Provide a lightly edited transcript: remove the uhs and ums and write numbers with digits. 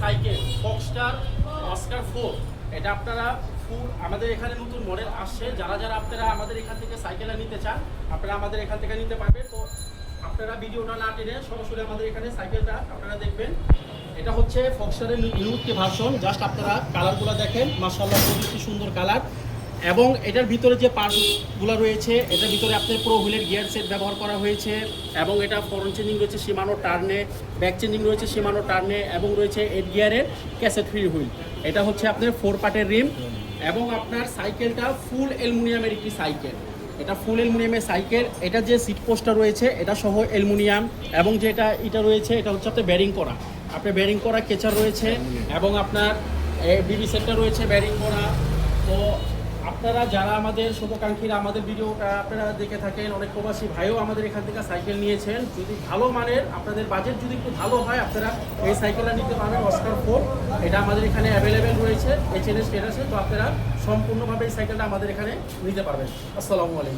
Cycle Foxter Oscar 4, এটা আপনারা ফুল আমাদের এখানে নতুন মডেল আসছে। যারা যারা আপনারা আমাদের এখান থেকে সাইকেলটা নিতে চান, আপনারা আমাদের এখান থেকে নিতে পারবেন। তো আপনারা ভিডিওটা না টেনে সরাসরি আমাদের এখানে সাইকেলটা আপনারা দেখবেন। এটা হচ্ছে ফক্সটারের নিউটকে ভার্সন। জাস্ট আপনারা কালারগুলো দেখেন, মাশাআল্লাহ খুবই সুন্দর কালার। এবং এটার ভিতরে যে পার্টসগুলো রয়েছে, এটার ভিতরে আপনার প্রো হুইলের গিয়ার সেট ব্যবহার করা হয়েছে। এবং এটা ফ্রন্ট চেঞ্জিং রয়েছে Shimano টার্নে, ব্যাক চেঞ্জিং রয়েছে Shimano টার্নে, এবং রয়েছে 8 গিয়ারের ক্যাসেট ফ্রি হুইল। এটা হচ্ছে আপনার 4 পার্টের রিম। এবং আপনার সাইকেলটা ফুল অ্যালুমিনিয়ামের একটি সাইকেল। এটা ফুল অ্যালুমিনিয়ামের সাইকেল। এটা যে সিট পোস্টটা রয়েছে এটা সহ অ্যালুমিনিয়াম। এবং যেটা এটা রয়েছে এটা হচ্ছে আপনার ব্যারিং করা, আপনার ব্যারিং করা কেচার রয়েছে। এবং আপনার বিবি সেটটা রয়েছে ব্যারিং করা। তো আপনারা যারা আমাদের শুভাকাঙ্ক্ষীরা আমাদের ভিডিওটা আপনারা দেখে থাকেন, অনেক প্রবাসী ভাইও আমাদের এখান থেকে সাইকেল নিয়েছেন। যদি ভালো মানের, আপনাদের বাজেট যদি একটু ভালো হয়, আপনারা এই সাইকেলটা নিতে পারবেন অস্কার 4। এটা আমাদের এখানে অ্যাভেলেবেল রয়েছে HNS স্টেটাসে। তো আপনারা সম্পূর্ণভাবে এই সাইকেলটা আমাদের এখানে নিতে পারবেন। আসসালামু আলাইকুম।